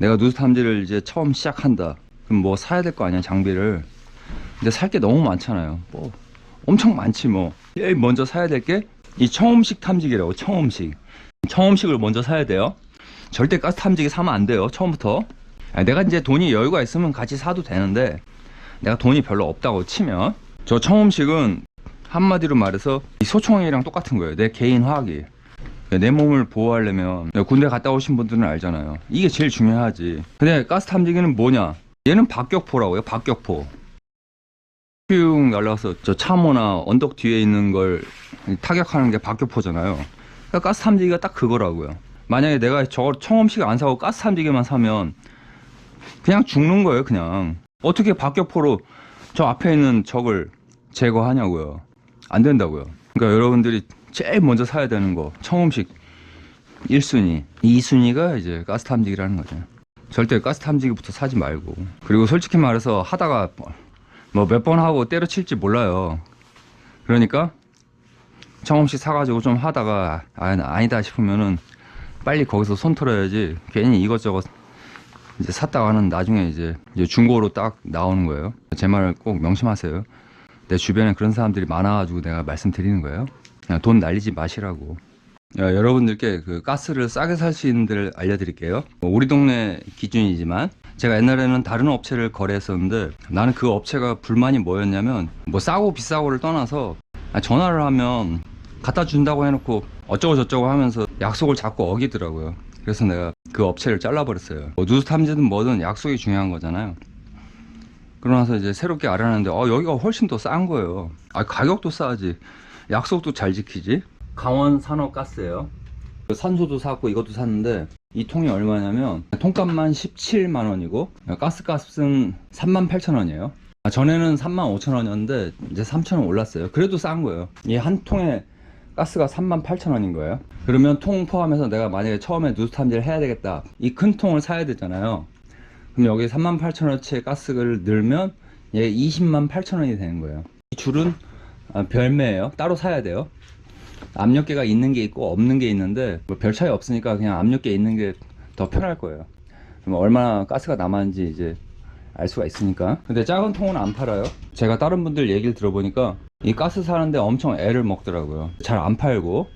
내가 누수 탐지를 이제 처음 시작한다. 그럼 뭐 사야 될 거 아니야, 장비를. 근데 살 게 너무 많잖아요. 뭐 엄청 많지 뭐. 제일 먼저 사야 될 게 이 청음식 탐지기라고. 청음식을 먼저 사야 돼요. 절대 가스 탐지기 사면 안 돼요, 처음부터. 내가 이제 돈이 여유가 있으면 같이 사도 되는데, 내가 돈이 별로 없다고 치면, 저 청음식은 한마디로 말해서 이 소총이랑 똑같은 거예요. 내 개인 화학이. 내 몸을 보호하려면, 군대 갔다 오신 분들은 알잖아요. 이게 제일 중요하지. 근데 가스 탐지기는 뭐냐? 얘는 박격포라고요. 박격포. 뿅 날라가서 저 참호나 언덕 뒤에 있는 걸 타격하는 게 박격포잖아요. 그러니까 가스 탐지기가 딱 그거라고요. 만약에 내가 저 청음식 안 사고 가스 탐지기만 사면 그냥 죽는 거예요. 그냥 어떻게 박격포로 저 앞에 있는 적을 제거하냐고요. 안 된다고요. 그러니까 여러분들이 제일 먼저 사야 되는 거, 청음식 1순위, 2순위가 이제 가스 탐지기라는 거죠. 절대 가스 탐지기부터 사지 말고. 그리고 솔직히 말해서 하다가 뭐 몇 번 하고 때려칠지 몰라요. 그러니까 청음식 사가지고 좀 하다가 아니다 싶으면은 빨리 거기서 손 털어야지. 괜히 이것저것 이제 샀다가는 나중에 이제 중고로 딱 나오는 거예요. 제 말을 꼭 명심하세요. 내 주변에 그런 사람들이 많아가지고 내가 말씀드리는 거예요. 그냥 돈 날리지 마시라고. 여러분들께 그 가스를 싸게 살 수 있는 데를 알려드릴게요. 우리 동네 기준이지만 제가 옛날에는 다른 업체를 거래했었는데, 나는 그 업체가 불만이 뭐였냐면, 뭐 싸고 비싸고를 떠나서 전화를 하면 갖다 준다고 해놓고 어쩌고 저쩌고 하면서 약속을 자꾸 어기더라고요. 그래서 내가 그 업체를 잘라버렸어요. 뭐 누수 탐지든 뭐든 약속이 중요한 거잖아요. 그러고 나서 이제 새롭게 알아냈는데 여기가 훨씬 더 싼 거예요. 가격도 싸지, 약속도 잘 지키지. 강원 산업가스예요. 산소도 샀고 이것도 샀는데, 이 통이 얼마냐면 통값만 17만 원이고 가스값은 38,000원이에요. 전에는 35,000원이었는데 이제 3,000원 올랐어요. 그래도 싼 거예요. 이 한 통에 가스가 38,000원인 거예요. 그러면 통 포함해서 내가 만약에 처음에 누수 탐지를 해야 되겠다, 이 큰 통을 사야 되잖아요. 그럼 여기 38,000원어치의 가스를 넣으면 얘 208,000원이 되는 거예요. 이 줄은 별매예요. 따로 사야 돼요. 압력계가 있는 게 있고 없는 게 있는데 뭐 별 차이 없으니까 그냥 압력계 있는 게 더 편할 거예요. 그럼 얼마나 가스가 남았는지 이제 알 수가 있으니까. 근데 작은 통은 안 팔아요. 제가 다른 분들 얘기를 들어보니까 이 가스 사는데 엄청 애를 먹더라고요. 잘 안 팔고,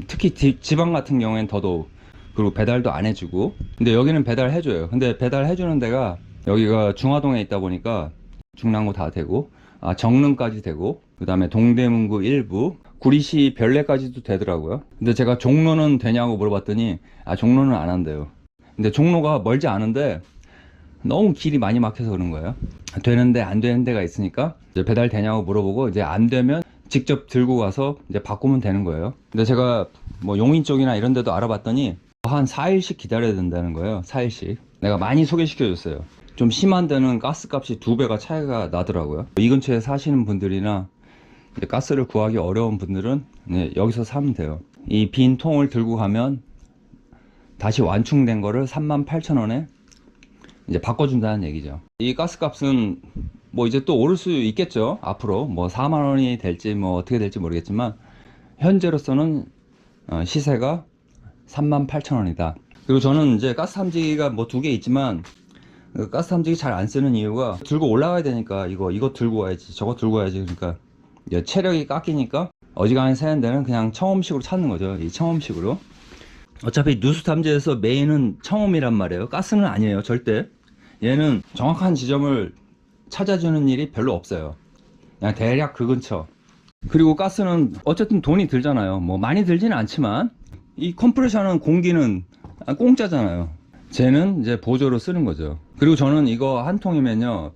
특히 지방 같은 경우엔 더더욱. 그리고 배달도 안 해주고. 근데 여기는 배달 해줘요. 근데 배달 해주는 데가 여기가 중화동에 있다 보니까 중랑구 다 되고, 정릉까지 되고, 그 다음에 동대문구 일부, 구리시 별내까지도 되더라고요. 근데 제가 종로는 되냐고 물어봤더니 종로는 안 한대요. 근데 종로가 멀지 않은데 너무 길이 많이 막혀서 그런 거예요. 되는데 안 되는 데가 있으니까 이제 배달 되냐고 물어보고, 이제 안 되면 직접 들고 가서 이제 바꾸면 되는 거예요. 근데 제가 뭐 용인 쪽이나 이런 데도 알아봤더니 한 4일씩 기다려야 된다는 거예요. 4일씩. 내가 많이 소개시켜 줬어요. 좀 심한 데는 가스값이 2배가 차이가 나더라고요. 이 근처에 사시는 분들이나 가스를 구하기 어려운 분들은 여기서 사면 돼요. 이 빈 통을 들고 가면 다시 완충된 거를 38,000원에 이제 바꿔준다는 얘기죠. 이 가스값은 뭐 이제 또 오를 수 있겠죠. 앞으로 뭐 4만원이 될지 뭐 어떻게 될지 모르겠지만, 현재로서는 시세가 38,000원이다. 그리고 저는 이제 가스 탐지기가 뭐 2개 있지만, 가스 탐지기 잘 안 쓰는 이유가 들고 올라가야 되니까, 이거 들고 와야지, 저거 들고 와야지. 그러니까 체력이 깎이니까 어지간히 사는 데는 그냥 청음식으로 찾는 거죠. 이 청음식으로. 어차피 누수 탐지에서 메인은 청음이란 말이에요. 가스는 아니에요, 절대. 얘는 정확한 지점을 찾아주는 일이 별로 없어요. 그냥 대략 그 근처. 그리고 가스는 어쨌든 돈이 들잖아요. 뭐 많이 들지는 않지만, 이 컴프레셔는 공기는 공짜잖아요. 쟤는 이제 보조로 쓰는 거죠. 그리고 저는 이거 한 통이면요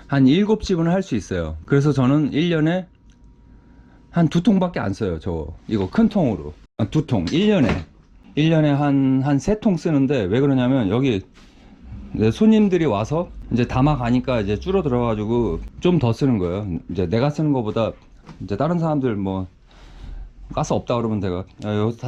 한 7집은 할 수 있어요. 그래서 저는 1년에 한 2통밖에 안 써요. 이거 큰 통으로 2통 1년에 한 3통 쓰는데, 왜 그러냐면 여기 손님들이 와서 이제 담아 가니까 이제 줄어들어 가지고 좀 더 쓰는 거예요. 이제 내가 쓰는 거보다 이제 다른 사람들 뭐 가스 없다 그러면 내가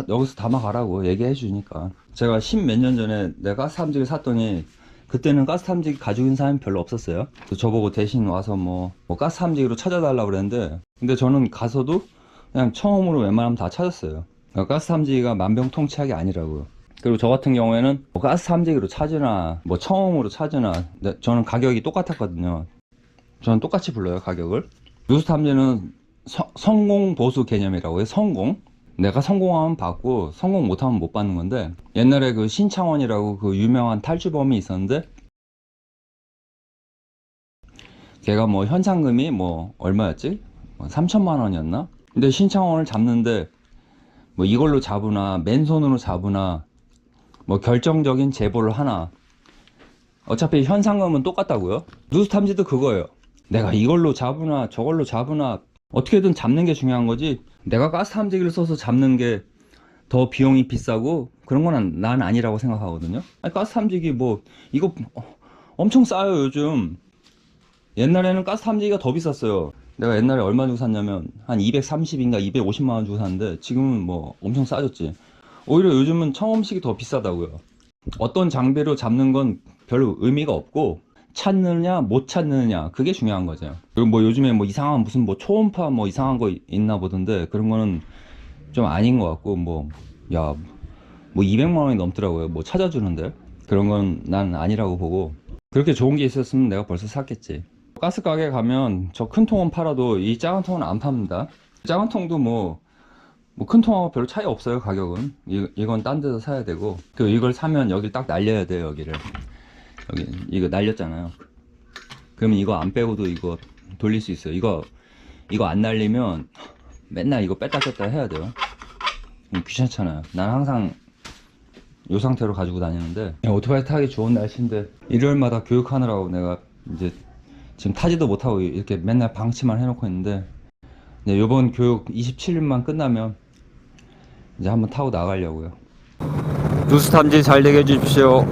여기서 담아 가라고 얘기해 주니까. 제가 10몇 년 전에 내가 가스 탐지기 샀더니 그때는 가스 탐지기 가지고 있는 사람이 별로 없었어요. 그래서 저보고 대신 와서 뭐 가스 탐지기로 찾아달라고 그랬는데, 근데 저는 가서도 그냥 처음으로 웬만하면 다 찾았어요. 그러니까 가스 탐지기가 만병통치약이 아니라고요. 그리고 저 같은 경우에는 뭐 가스 탐지기로 차주나 뭐 처음으로 차주나 저는 가격이 똑같았거든요. 저는 똑같이 불러요, 가격을. 누수 탐지는 성공 보수 개념이라고 해요. 성공. 내가 성공하면 받고 성공 못하면 못 받는 건데, 옛날에 그 신창원이라고 그 유명한 탈주범이 있었는데, 걔가 뭐 현상금이 뭐 얼마였지? 3천만 원이었나? 근데 신창원을 잡는데 뭐 이걸로 잡으나 맨손으로 잡으나 뭐 결정적인 제보를 하나, 어차피 현상금은 똑같다고요. 누수 탐지도 그거예요. 내가 이걸로 잡으나 저걸로 잡으나 어떻게든 잡는 게 중요한 거지, 내가 가스 탐지기를 써서 잡는 게 더 비용이 비싸고 그런 건 난 아니라고 생각하거든요. 아니, 가스 탐지기 뭐 이거 엄청 싸요 요즘. 옛날에는 가스 탐지기가 더 비쌌어요. 내가 옛날에 얼마 주고 샀냐면 한 230인가 250만 원 주고 샀는데 지금은 뭐 엄청 싸졌지. 오히려 요즘은 청음식이 더 비싸다고요. 어떤 장비로 잡는 건 별로 의미가 없고, 찾느냐 못 찾느냐 그게 중요한 거죠. 그리고 뭐 요즘에 뭐 이상한 무슨 뭐 초음파 뭐 이상한 거 있나 보던데, 그런 거는 좀 아닌 것 같고, 뭐 야 뭐 200만 원이 넘더라고요, 뭐 찾아주는데. 그런 건 난 아니라고 보고, 그렇게 좋은 게 있었으면 내가 벌써 샀겠지. 가스 가게 가면 저 큰 통은 팔아도 이 작은 통은 안 팝니다. 작은 통도 뭐 큰 통하고 별로 차이 없어요, 가격은. 이건 딴 데서 사야 되고, 그 이걸 사면 여기 딱 날려야 돼요, 여기를. 여기 이거 날렸잖아요. 그러면 이거 안 빼고도 이거 돌릴 수 있어요. 이거 안 날리면 맨날 이거 뺐다 뺐다 해야 돼요. 귀찮잖아요. 난 항상 이 상태로 가지고 다니는데, 오토바이 타기 좋은 날씨인데 일요일마다 교육하느라고 내가 이제 지금 타지도 못하고 이렇게 맨날 방치만 해놓고 있는데, 네, 요번 교육 27일만 끝나면 이제 한번 타고 나가려고요. 누수 탐지 잘 되게 해주십시오.